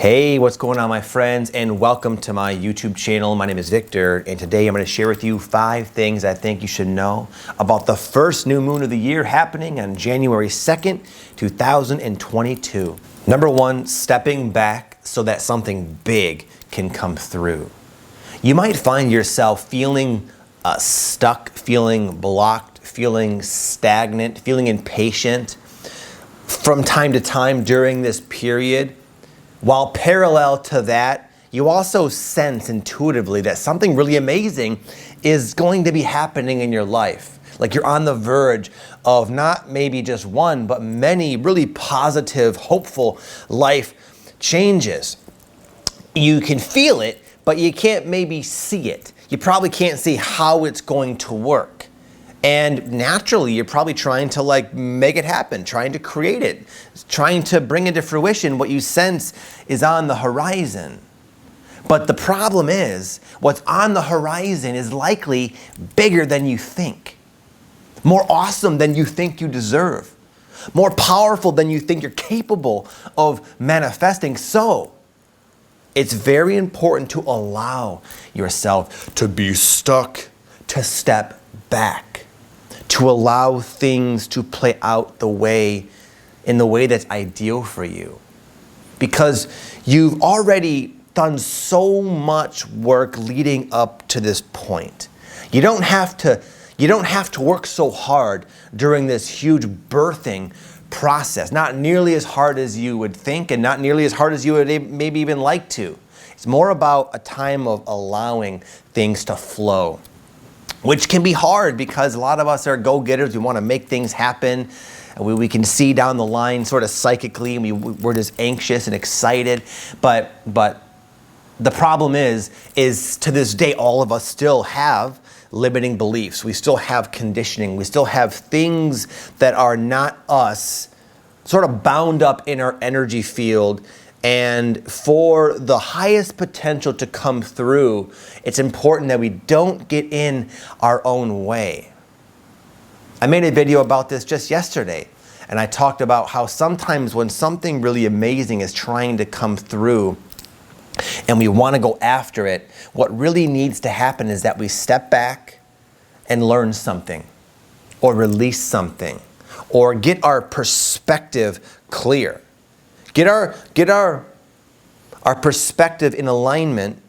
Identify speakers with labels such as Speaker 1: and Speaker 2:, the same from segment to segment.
Speaker 1: Hey, what's going on, my friends, and welcome to my YouTube channel. My name is Victor, and today I'm going to share with you 5 things I think you should know about the first new moon of the year happening on January 2nd, 2022. Number 1, stepping back so that something big can come through. You might find yourself feeling stuck, feeling blocked, feeling stagnant, feeling impatient from time to time during this period. While parallel to that, you also sense intuitively that something really amazing is going to be happening in your life. Like you're on the verge of not maybe just one, but many really positive, hopeful life changes. You can feel it, but you can't maybe see it. You probably can't see how it's going to work. And naturally, you're probably trying to make it happen, trying to create it, trying to bring into fruition what you sense is on the horizon. But the problem is, what's on the horizon is likely bigger than you think, more awesome than you think you deserve, more powerful than you think you're capable of manifesting. So, it's very important to allow yourself to be stuck, to step back, to allow things to play out in the way that's ideal for you. Because you've already done so much work leading up to this point. You don't have to work so hard during this huge birthing process. Not nearly as hard as you would think, and not nearly as hard as you would maybe even like to. It's more about a time of allowing things to flow, which can be hard because a lot of us are go-getters. We want to make things happen. We can see down the line sort of psychically, and we're just anxious and excited. But the problem is to this day, all of us still have limiting beliefs. We still have conditioning. We still have things that are not us sort of bound up in our energy field. And for the highest potential to come through, it's important that we don't get in our own way. I made a video about this just yesterday, and I talked about how sometimes when something really amazing is trying to come through and we want to go after it, what really needs to happen is that we step back and learn something, or release something, or get our perspective clear. Get our perspective in alignment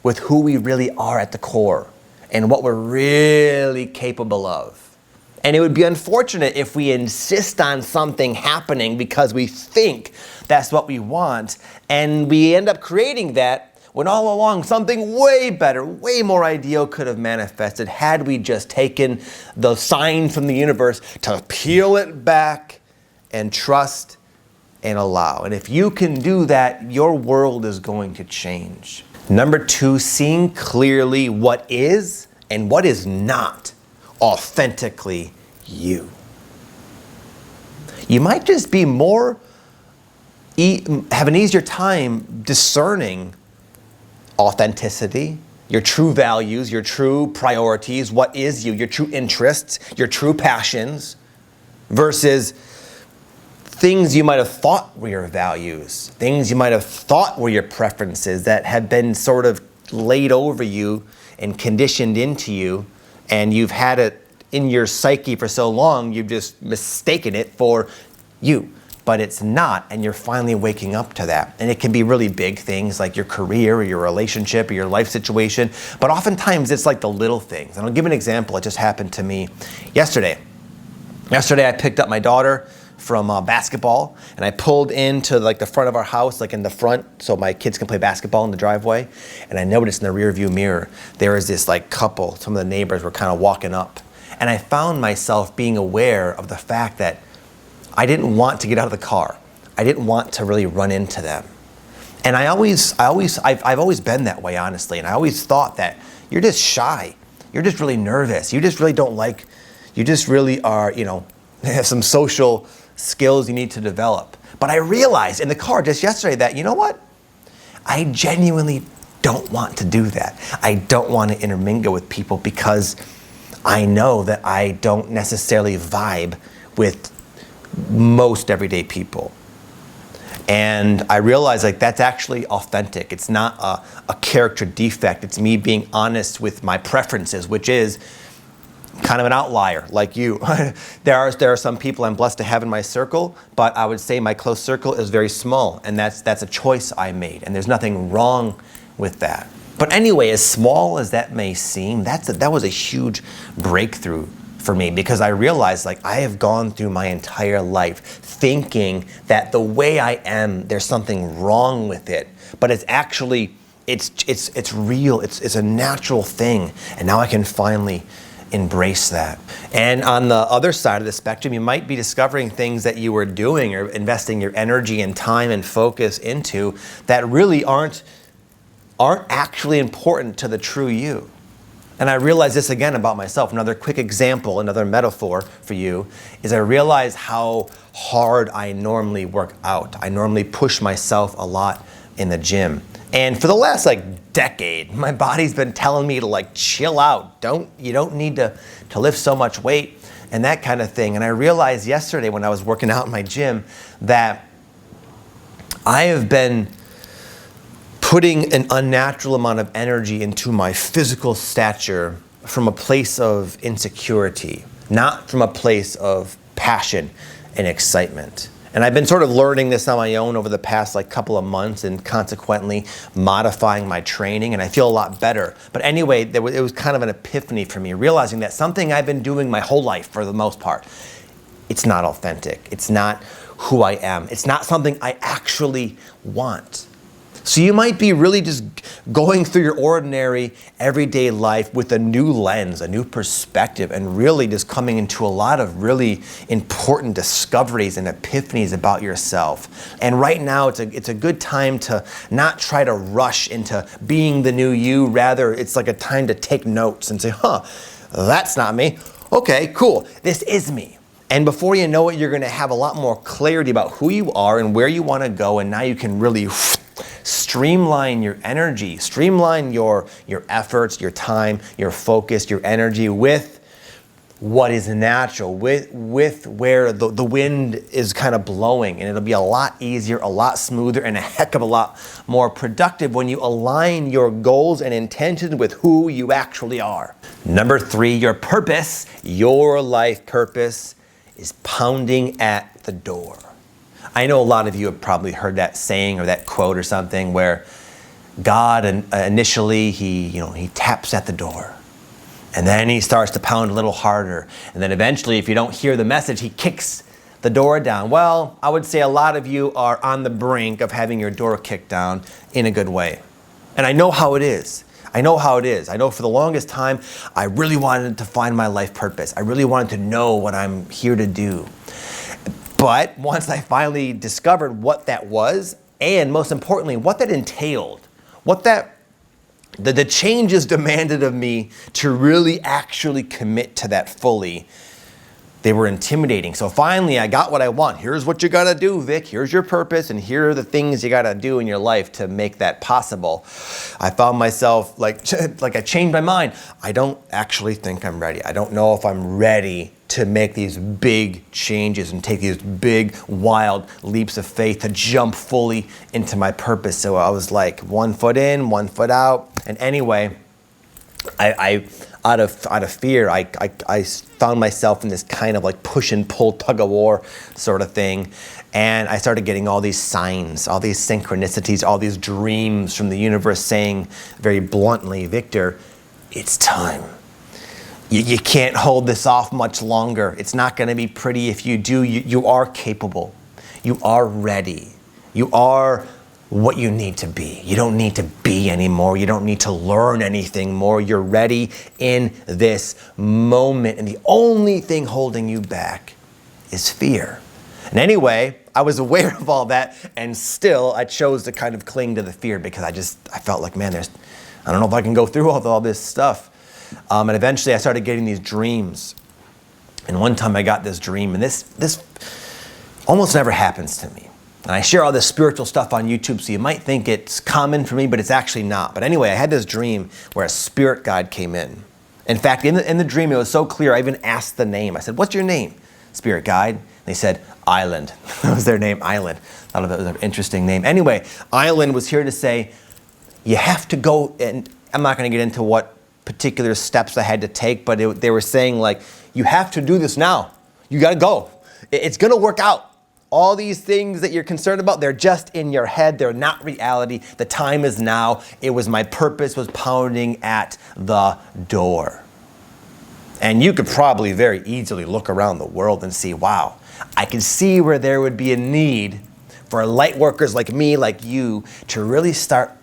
Speaker 1: with who we really are at the core and what we're really capable of. And it would be unfortunate if we insist on something happening because we think that's what we want, and we end up creating that when all along something way better, way more ideal could have manifested had we just taken the sign from the universe to peel it back and trust and allow. And if you can do that, your world is going to change. Number 2, seeing clearly what is and what is not authentically you. You might just be have an easier time discerning authenticity, your true values, your true priorities, what is you, your true interests, your true passions, versus things you might have thought were your values, things you might have thought were your preferences that have been sort of laid over you and conditioned into you, and you've had it in your psyche for so long, you've just mistaken it for you. But it's not, and you're finally waking up to that. And it can be really big things like your career or your relationship or your life situation, but oftentimes it's like the little things. And I'll give an example. It just happened to me yesterday. Yesterday I picked up my daughter from basketball, and I pulled into the front of our house, in the front, so my kids can play basketball in the driveway. And I noticed in the rear view mirror, there was this couple, some of the neighbors were kind of walking up. And I found myself being aware of the fact that I didn't want to get out of the car. I didn't want to really run into them. And I've always been that way, honestly. And I always thought that you're just shy. You're just really nervous. You just really are, have some social skills you need to develop. But I realized in the car just yesterday that, you know what? I genuinely don't want to do that. I don't want to intermingle with people because I know that I don't necessarily vibe with most everyday people. And I realized like that's actually authentic. It's not a character defect. It's me being honest with my preferences, which is kind of an outlier like you. There are some people I'm blessed to have in my circle, but I would say my close circle is very small, and that's a choice I made, and there's nothing wrong with that. But anyway, as small as that may seem, that was a huge breakthrough for me, because I realized like I have gone through my entire life thinking that the way I am, there's something wrong with it, but it's actually it's real. It's a natural thing, and now I can finally embrace that. And on the other side of the spectrum, you might be discovering things that you were doing or investing your energy and time and focus into that really aren't actually important to the true you. And I realized this again about myself. Another quick example, another metaphor for you, is I realized how hard I normally work out. I normally push myself a lot in the gym. And for the last decade, my body's been telling me to chill out. You don't need to lift so much weight and that kind of thing. And I realized yesterday when I was working out in my gym that I have been putting an unnatural amount of energy into my physical stature from a place of insecurity, not from a place of passion and excitement. And I've been sort of learning this on my own over the past couple of months, and consequently modifying my training, and I feel a lot better. But anyway, it was kind of an epiphany for me, realizing that something I've been doing my whole life for the most part, it's not authentic. It's not who I am. It's not something I actually want. So you might be really just going through your ordinary everyday life with a new lens, a new perspective, and really just coming into a lot of really important discoveries and epiphanies about yourself. And right now it's a good time to not try to rush into being the new you. Rather, it's like a time to take notes and say, that's not me. Okay, cool. This is me. And before you know it, you're going to have a lot more clarity about who you are and where you want to go. And now you can really streamline your energy, streamline your efforts, your time, your focus, your energy with what is natural, with where the wind is kind of blowing. And it'll be a lot easier, a lot smoother, and a heck of a lot more productive when you align your goals and intentions with who you actually are. Number 3, your purpose, your life purpose, is pounding at the door. I know a lot of you have probably heard that saying or that quote or something where God initially he taps at the door, and then he starts to pound a little harder, and then eventually, if you don't hear the message, he kicks the door down. Well, I would say a lot of you are on the brink of having your door kicked down in a good way. And I know how it is. I know for the longest time, I really wanted to find my life purpose. I really wanted to know what I'm here to do. But once I finally discovered what that was, and most importantly, what that entailed, the changes demanded of me to really actually commit to that fully, they were intimidating. So finally, I got what I want. Here's what you gotta do, Vic. Here's your purpose, and here are the things you gotta do in your life to make that possible. I found myself I changed my mind. I don't actually think I'm ready. I don't know if I'm ready to make these big changes and take these big, wild leaps of faith to jump fully into my purpose. So I was like 1 foot in, 1 foot out. And anyway, I out of fear, I found myself in this kind of push and pull, tug of war sort of thing. And I started getting all these signs, all these synchronicities, all these dreams from the universe saying very bluntly, Victor, it's time. You can't hold this off much longer. It's not going to be pretty if you do. You are capable. You are ready. You are what you need to be. You don't need to be anymore. You don't need to learn anything more. You're ready in this moment. And the only thing holding you back is fear. And anyway, I was aware of all that, and still I chose to kind of cling to the fear because I felt like, man, I don't know if I can go through all this stuff. And eventually I started getting these dreams. And one time I got this dream, and this almost never happens to me. And I share all this spiritual stuff on YouTube, so you might think it's common for me, but it's actually not. But anyway, I had this dream where a spirit guide came in. In fact, in the dream, it was so clear, I even asked the name. I said, what's your name, spirit guide? They said Island. That was their name, Island. Thought of it was an interesting name. Anyway, Island was here to say, you have to go, and I'm not going to get into what particular steps I had to take, but they were saying like, you have to do this now. You got to go. It's going to work out. All these things that you're concerned about, they're just in your head. They're not reality. The time is now. It was my purpose was pounding at the door. And you could probably very easily look around the world and see, wow, I can see where there would be a need for light workers like me, like you, to really start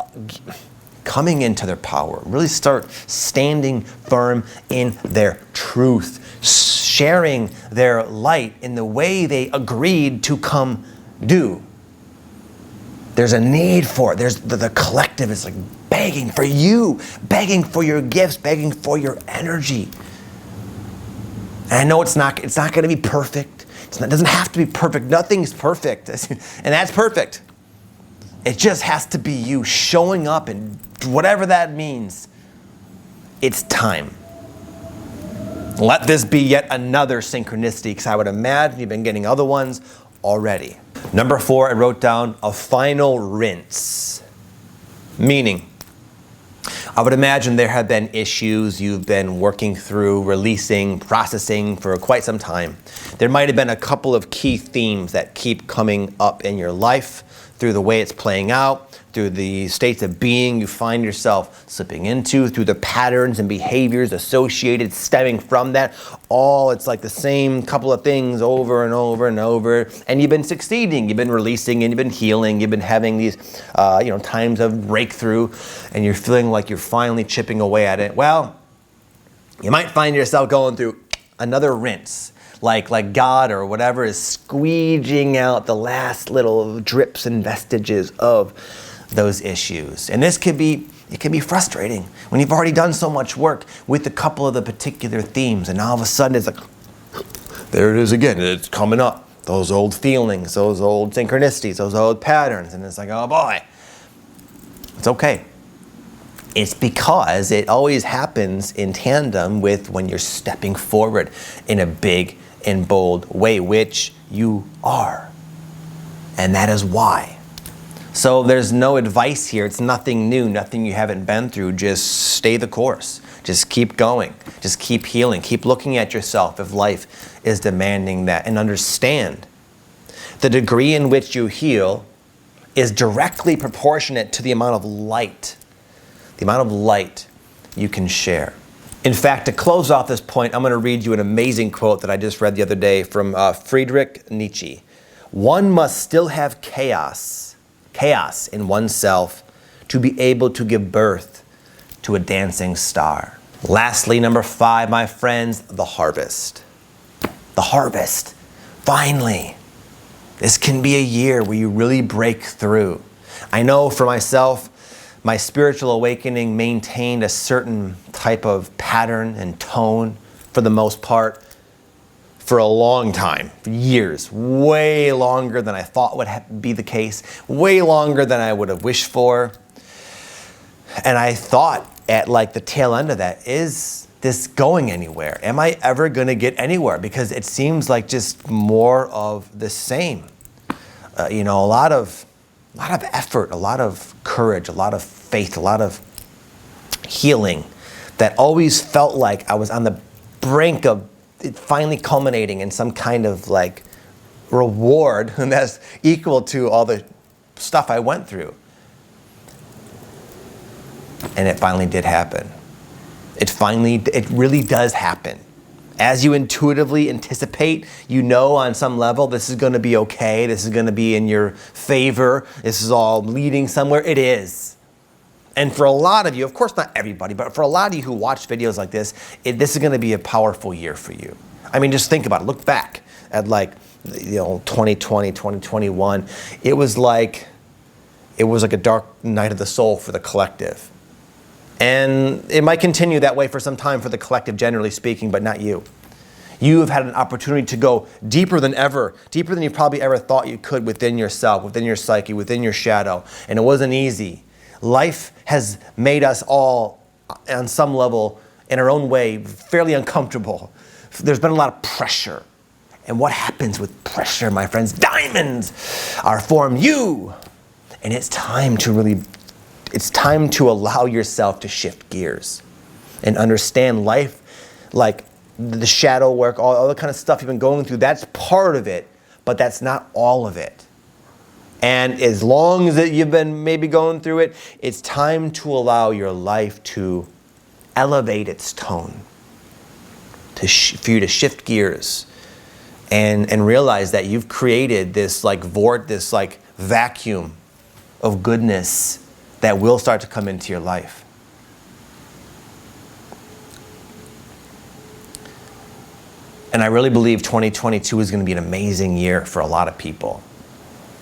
Speaker 1: coming into their power, really start standing firm in their truth, sharing their light in the way they agreed to come do. There's a need for it. There's the collective is like begging for you, begging for your gifts, begging for your energy. And I know it's not going to be perfect. It doesn't have to be perfect. Nothing's perfect, and that's perfect. It just has to be you showing up, and whatever that means, it's time. Let this be yet another synchronicity, because I would imagine you've been getting other ones already. Number 4, I wrote down a final rinse. Meaning, I would imagine there have been issues you've been working through, releasing, processing for quite some time. There might have been a couple of key themes that keep coming up in your life through the way it's playing out, through the states of being you find yourself slipping into, through the patterns and behaviors associated, stemming from that. All, it's like the same couple of things over and over and over. And you've been succeeding, you've been releasing, and you've been healing, you've been having these times of breakthrough, and you're feeling like you're finally chipping away at it. Well, you might find yourself going through another rinse. Like God or whatever is squeegeing out the last little drips and vestiges of those issues. And it can be frustrating when you've already done so much work with a couple of the particular themes, and all of a sudden it's like, there it is again, it's coming up. Those old feelings, those old synchronicities, those old patterns, and it's like, oh boy. It's okay. It's because it always happens in tandem with when you're stepping forward in a big and bold way, which you are. And that is why. So there's no advice here. It's nothing new, nothing you haven't been through. Just stay the course. Just keep going. Just keep healing. Keep looking at yourself if life is demanding that. And understand the degree in which you heal is directly proportionate to the amount of light you can share. In fact, to close off this point, I'm going to read you an amazing quote that I just read the other day from Friedrich Nietzsche. One must still have chaos in oneself to be able to give birth to a dancing star. Lastly, number 5, my friends, the harvest. The harvest. Finally. This can be a year where you really break through. I know for myself, my spiritual awakening maintained a certain type of pattern and tone for the most part for a long time, for years, way longer than I thought would be the case, way longer than I would have wished for. And I thought at like the tail end of that, is this going anywhere? Am I ever going to get anywhere? Because it seems like just more of the same. A lot of effort, a lot of courage, a lot of faith, a lot of healing that always felt like I was on the brink of it finally culminating in some kind of like reward, and that's equal to all the stuff I went through. And it finally did happen. It really does happen. As you intuitively anticipate, on some level, this is going to be okay. This is going to be in your favor. This is all leading somewhere. It is. And for a lot of you, of course not everybody, but for a lot of you who watch videos like this, this is going to be a powerful year for you. I mean, just think about it. Look back at 2020, 2021. It was like a dark night of the soul for the collective. And it might continue that way for some time for the collective, generally speaking, but not you. You have had an opportunity to go deeper than ever, deeper than you probably ever thought you could within yourself, within your psyche, within your shadow. And it wasn't easy. Life has made us all, on some level, in our own way, fairly uncomfortable. There's been a lot of pressure. And what happens with pressure, my friends? Diamonds are formed. And it's time to allow yourself to shift gears and understand life, like the shadow work, all the kind of stuff you've been going through. That's part of it, but that's not all of it. And as long as you've been maybe going through it, it's time to allow your life to elevate its tone, for you to shift gears and realize that you've created this this vacuum of goodness that will start to come into your life. And I really believe 2022 is going to be an amazing year for a lot of people.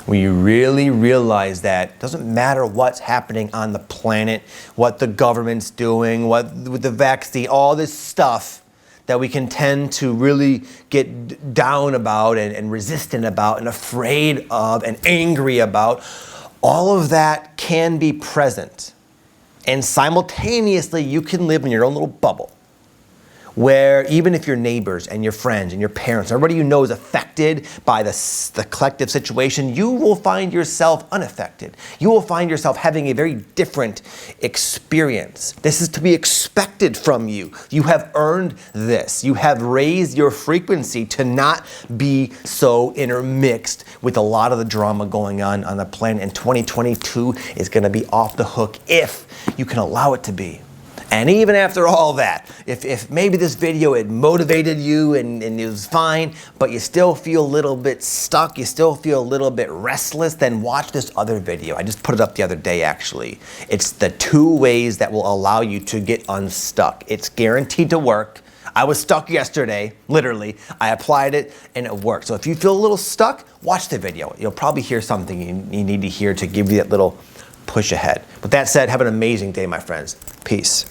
Speaker 1: When you really realize that it doesn't matter what's happening on the planet, what the government's doing, what with the vaccine, all this stuff that we can tend to really get down about and resistant about and afraid of and angry about, all of that can be present. And simultaneously, you can live in your own little bubble, where even if your neighbors and your friends and your parents, everybody you know is affected by the collective situation, you will find yourself unaffected. You will find yourself having a very different experience. This is to be expected from you. You have earned this. You have raised your frequency to not be so intermixed with a lot of the drama going on the planet. And 2022 is going to be off the hook if you can allow it to be. And even after all that, if maybe this video had motivated you and it was fine, but you still feel a little bit stuck, you still feel a little bit restless, then watch this other video. I just put it up the other day, actually. It's the 2 ways that will allow you to get unstuck. It's guaranteed to work. I was stuck yesterday, literally. I applied it and it worked. So if you feel a little stuck, watch the video. You'll probably hear something you need to hear to give you that little push ahead. With that said, have an amazing day, my friends. Peace.